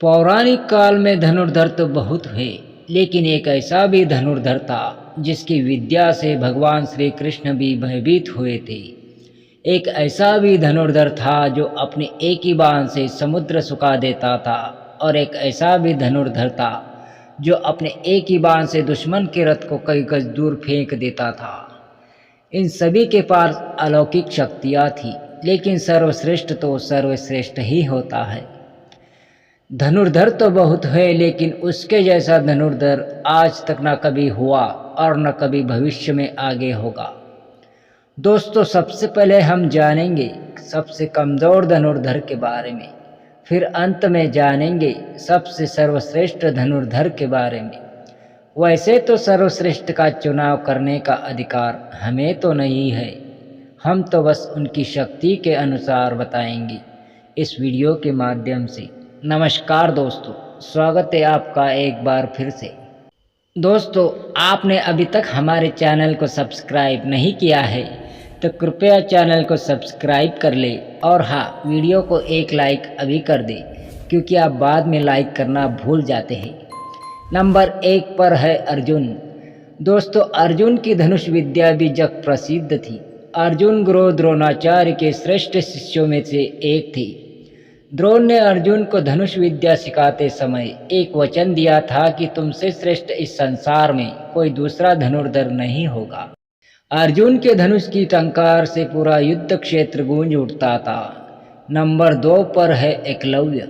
पौराणिक काल में धनुर्धर तो बहुत हुए, लेकिन एक ऐसा भी धनुर्धर था जिसकी विद्या से भगवान श्री कृष्ण भी भयभीत हुए थे। एक ऐसा भी धनुर्धर था जो अपने एक ही बाण से समुद्र सुखा देता था, और एक ऐसा भी धनुर्धर था जो अपने एक ही बाण से दुश्मन के रथ को कई गज दूर फेंक देता था। इन सभी के पास अलौकिक शक्तियाँ थी, लेकिन सर्वश्रेष्ठ तो सर्वश्रेष्ठ ही होता है। धनुर्धर तो बहुत है, लेकिन उसके जैसा धनुर्धर आज तक न कभी हुआ और न कभी भविष्य में आगे होगा। दोस्तों, सबसे पहले हम जानेंगे सबसे कमज़ोर धनुर्धर के बारे में, फिर अंत में जानेंगे सबसे सर्वश्रेष्ठ धनुर्धर के बारे में। वैसे तो सर्वश्रेष्ठ का चुनाव करने का अधिकार हमें तो नहीं है, हम तो बस उनकी शक्ति के अनुसार बताएंगे इस वीडियो के माध्यम से। नमस्कार दोस्तों, स्वागत है आपका एक बार फिर से। दोस्तों, आपने अभी तक हमारे चैनल को सब्सक्राइब नहीं किया है तो कृपया चैनल को सब्सक्राइब कर ले, और हाँ, वीडियो को एक लाइक अभी कर दे, क्योंकि आप बाद में लाइक करना भूल जाते हैं। नंबर 1 पर है अर्जुन। दोस्तों, अर्जुन की धनुष विद्या भी जग प्रसिद्ध थी। अर्जुन गुरु द्रोणाचार्य के श्रेष्ठ शिष्यों में से एक थे। द्रोण ने अर्जुन को धनुष विद्या सिखाते समय एक वचन दिया था कि तुमसे श्रेष्ठ इस संसार में कोई दूसरा धनुर्धर नहीं होगा। अर्जुन के धनुष की टंकार से पूरा युद्ध क्षेत्र गूंज उठता था। नंबर 2 पर है एकलव्य।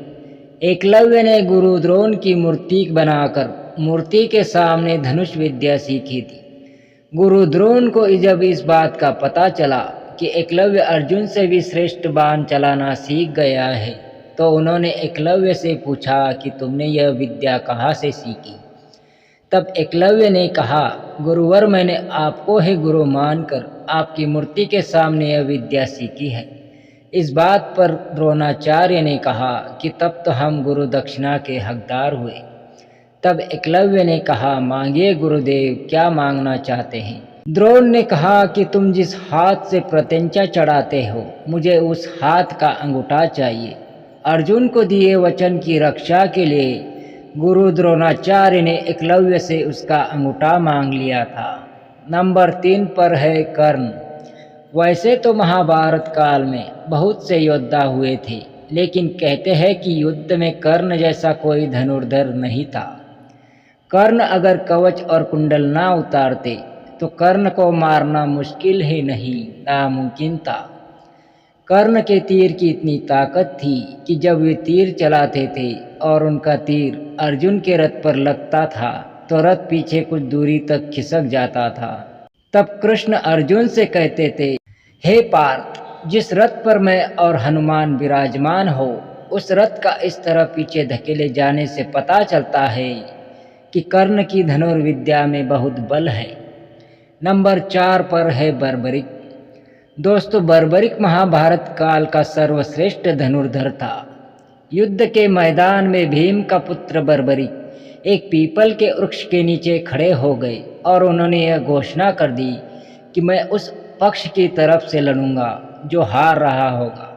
एकलव्य ने गुरु द्रोण की मूर्ति बनाकर मूर्ति के सामने धनुष विद्या सीखी थी। गुरु द्रोण को जब इस बात का पता चला कि एकलव्य अर्जुन से भी श्रेष्ठ बाण चलाना सीख गया है, तो उन्होंने एकलव्य से पूछा कि तुमने यह विद्या कहाँ से सीखी। तब एकलव्य ने कहा, गुरुवर, मैंने आपको ही गुरु मानकर आपकी मूर्ति के सामने यह विद्या सीखी है। इस बात पर द्रोणाचार्य ने कहा कि तब तो हम गुरु दक्षिणा के हकदार हुए। तब एकलव्य ने कहा, मांगिए गुरुदेव, क्या मांगना चाहते हैं। द्रोण ने कहा कि तुम जिस हाथ से प्रत्यंचा चढ़ाते हो, मुझे उस हाथ का अंगूठा चाहिए। अर्जुन को दिए वचन की रक्षा के लिए गुरु द्रोणाचार्य ने एकलव्य से उसका अंगूठा मांग लिया था। नंबर 3 पर है कर्ण। वैसे तो महाभारत काल में बहुत से योद्धा हुए थे, लेकिन कहते हैं कि युद्ध में कर्ण जैसा कोई धनुर्धर नहीं था। कर्ण अगर कवच और कुंडल ना उतारते तो कर्ण को मारना मुश्किल ही नहीं, नामुमकिन था। कर्ण के तीर की इतनी ताकत थी कि जब वे तीर चलाते थे और उनका तीर अर्जुन के रथ पर लगता था तो रथ पीछे कुछ दूरी तक खिसक जाता था। तब कृष्ण अर्जुन से कहते थे, हे पार्थ, जिस रथ पर मैं और हनुमान विराजमान हो, उस रथ का इस तरह पीछे धकेले जाने से पता चलता है कि कर्ण की धनुर्विद्या में बहुत बल है। नंबर 4 पर है बर्बरिक। दोस्तों, बर्बरिक महाभारत काल का सर्वश्रेष्ठ धनुर्धर था। युद्ध के मैदान में भीम का पुत्र बर्बरिक एक पीपल के वृक्ष के नीचे खड़े हो गए और उन्होंने यह घोषणा कर दी कि मैं उस पक्ष की तरफ से लड़ूंगा जो हार रहा होगा।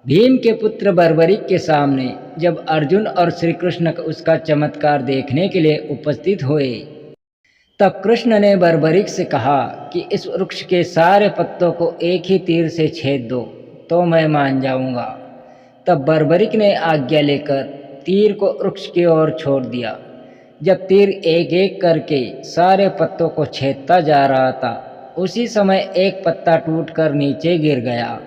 भीम के पुत्र बर्बरिक के सामने जब अर्जुन और श्री कृष्ण उसका चमत्कार देखने के लिए उपस्थित हुए, तब कृष्ण ने बर्बरिक से कहा कि इस वृक्ष के सारे पत्तों को एक ही तीर से छेद दो तो मैं मान जाऊंगा। तब बर्बरिक ने आज्ञा लेकर तीर को वृक्ष की ओर छोड़ दिया। जब तीर एक एक करके सारे पत्तों को छेदता जा रहा था, उसी समय एक पत्ता टूटकर नीचे गिर गया।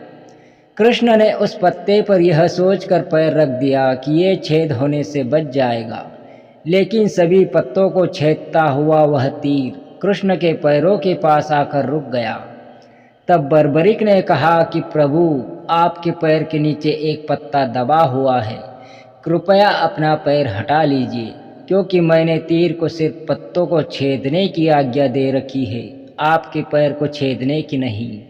कृष्ण ने उस पत्ते पर यह सोचकर पैर रख दिया कि ये छेद होने से बच जाएगा, लेकिन सभी पत्तों को छेदता हुआ वह तीर कृष्ण के पैरों के पास आकर रुक गया। तब बर्बरिक ने कहा कि प्रभु, आपके पैर के नीचे एक पत्ता दबा हुआ है, कृपया अपना पैर हटा लीजिए, क्योंकि मैंने तीर को सिर्फ पत्तों को छेदने की आज्ञा दे रखी है, आपके पैर को छेदने की नहीं।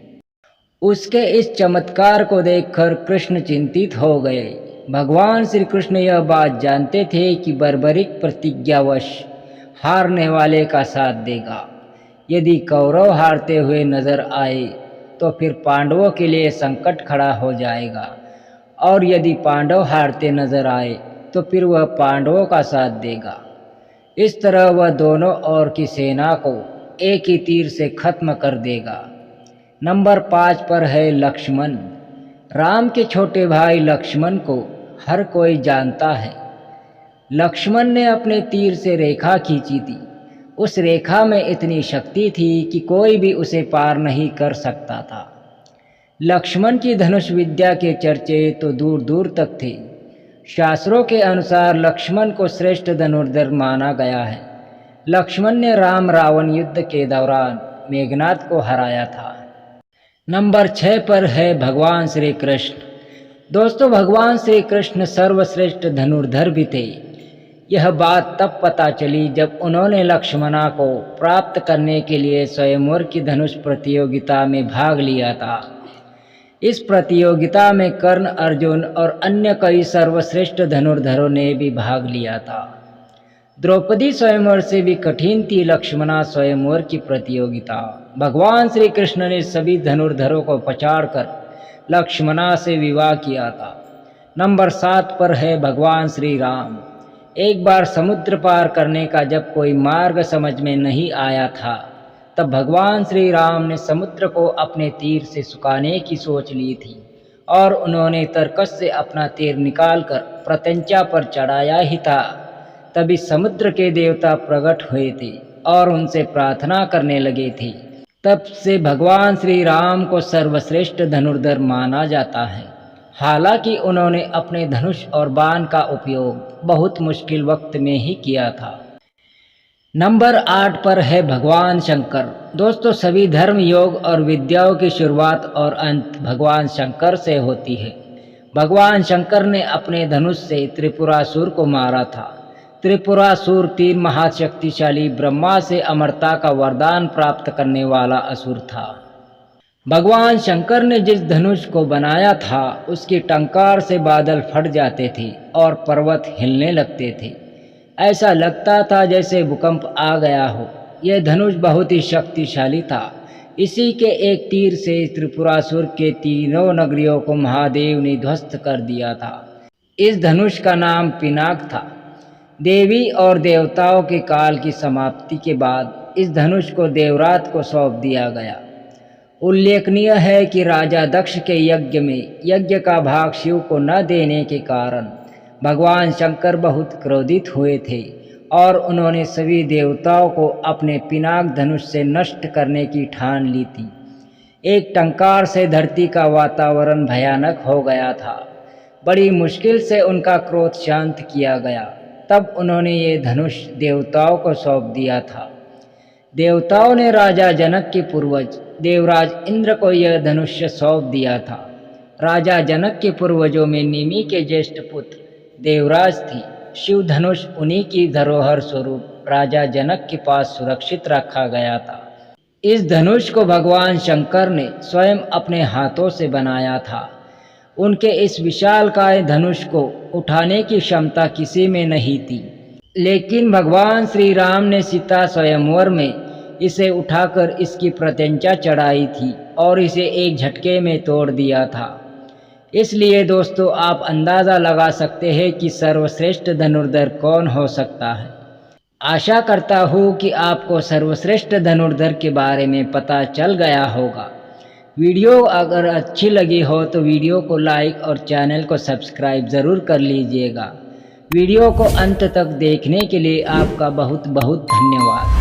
उसके इस चमत्कार को देखकर कृष्ण चिंतित हो गए। भगवान श्री कृष्ण यह बात जानते थे कि बर्बरिक प्रतिज्ञावश हारने वाले का साथ देगा। यदि कौरव हारते हुए नजर आए तो फिर पांडवों के लिए संकट खड़ा हो जाएगा, और यदि पांडव हारते नजर आए तो फिर वह पांडवों का साथ देगा। इस तरह वह दोनों ओर की सेना को एक ही तीर से खत्म कर देगा। नंबर 5 पर है लक्ष्मण। राम के छोटे भाई लक्ष्मण को हर कोई जानता है। लक्ष्मण ने अपने तीर से रेखा खींची थी। उस रेखा में इतनी शक्ति थी कि कोई भी उसे पार नहीं कर सकता था। लक्ष्मण की धनुष विद्या के चर्चे तो दूर दूर तक थे। शास्त्रों के अनुसार लक्ष्मण को श्रेष्ठ धनुर्धर माना गया है। लक्ष्मण ने राम रावण युद्ध के दौरान मेघनाद को हराया था। नंबर 6 पर है भगवान श्री कृष्ण। दोस्तों, भगवान श्री कृष्ण सर्वश्रेष्ठ धनुर्धर भी थे। यह बात तब पता चली जब उन्होंने लक्ष्मणा को प्राप्त करने के लिए स्वयंवर की धनुष प्रतियोगिता में भाग लिया था। इस प्रतियोगिता में कर्ण, अर्जुन और अन्य कई सर्वश्रेष्ठ धनुर्धरों ने भी भाग लिया था। द्रौपदी स्वयंवर से भी कठिन थी लक्ष्मणा स्वयंवर की प्रतियोगिता। भगवान श्री कृष्ण ने सभी धनुर्धरों को पछाड़कर लक्ष्मणा से विवाह किया था। नंबर 7 पर है भगवान श्री राम। एक बार समुद्र पार करने का जब कोई मार्ग समझ में नहीं आया था, तब भगवान श्री राम ने समुद्र को अपने तीर से सुखाने की सोच ली थी और उन्होंने तरकश से अपना तीर निकालकर प्रत्यंचा पर चढ़ाया ही था। तभी समुद्र के देवता प्रकट हुए थे और उनसे प्रार्थना करने लगे थे। तब से भगवान श्री राम को सर्वश्रेष्ठ धनुर्धर माना जाता है। हालांकि उन्होंने अपने धनुष और बाण का उपयोग बहुत मुश्किल वक्त में ही किया था। नंबर 8 पर है भगवान शंकर। दोस्तों, सभी धर्म, योग और विद्याओं की शुरुआत और अंत भगवान शंकर से होती है। भगवान शंकर ने अपने धनुष से त्रिपुरासुर को मारा था। त्रिपुरासुर 3 महाशक्तिशाली ब्रह्मा से अमरता का वरदान प्राप्त करने वाला असुर था। भगवान शंकर ने जिस धनुष को बनाया था, उसकी टंकार से बादल फट जाते थे और पर्वत हिलने लगते थे। ऐसा लगता था जैसे भूकंप आ गया हो। यह धनुष बहुत ही शक्तिशाली था। इसी के एक तीर से त्रिपुरासुर के तीनों नगरियों को महादेव ने ध्वस्त कर दिया था। इस धनुष का नाम पिनाक था। देवी और देवताओं के काल की समाप्ति के बाद इस धनुष को देवरात को सौंप दिया गया। उल्लेखनीय है कि राजा दक्ष के यज्ञ में यज्ञ का भाग शिव को न देने के कारण भगवान शंकर बहुत क्रोधित हुए थे और उन्होंने सभी देवताओं को अपने पिनाक धनुष से नष्ट करने की ठान ली थी। एक टंकार से धरती का वातावरण भयानक हो गया था। बड़ी मुश्किल से उनका क्रोध शांत किया गया। तब उन्होंने ये धनुष देवताओं को सौंप दिया था। देवताओं ने राजा जनक के पूर्वज देवराज इंद्र को यह धनुष सौंप दिया था। राजा जनक के पूर्वजों में निमि के ज्येष्ठ पुत्र देवराज थी। शिव धनुष उन्हीं की धरोहर स्वरूप राजा जनक के पास सुरक्षित रखा गया था। इस धनुष को भगवान शंकर ने स्वयं अपने हाथों से बनाया था। उनके इस विशालकाय धनुष को उठाने की क्षमता किसी में नहीं थी, लेकिन भगवान श्री राम ने सीता स्वयंवर में इसे उठाकर इसकी प्रत्यंचा चढ़ाई थी और इसे एक झटके में तोड़ दिया था। इसलिए दोस्तों, आप अंदाज़ा लगा सकते हैं कि सर्वश्रेष्ठ धनुर्धर कौन हो सकता है। आशा करता हूँ कि आपको सर्वश्रेष्ठ धनुर्धर के बारे में पता चल गया होगा। वीडियो अगर अच्छी लगी हो तो वीडियो को लाइक और चैनल को सब्सक्राइब ज़रूर कर लीजिएगा। वीडियो को अंत तक देखने के लिए आपका बहुत बहुत धन्यवाद।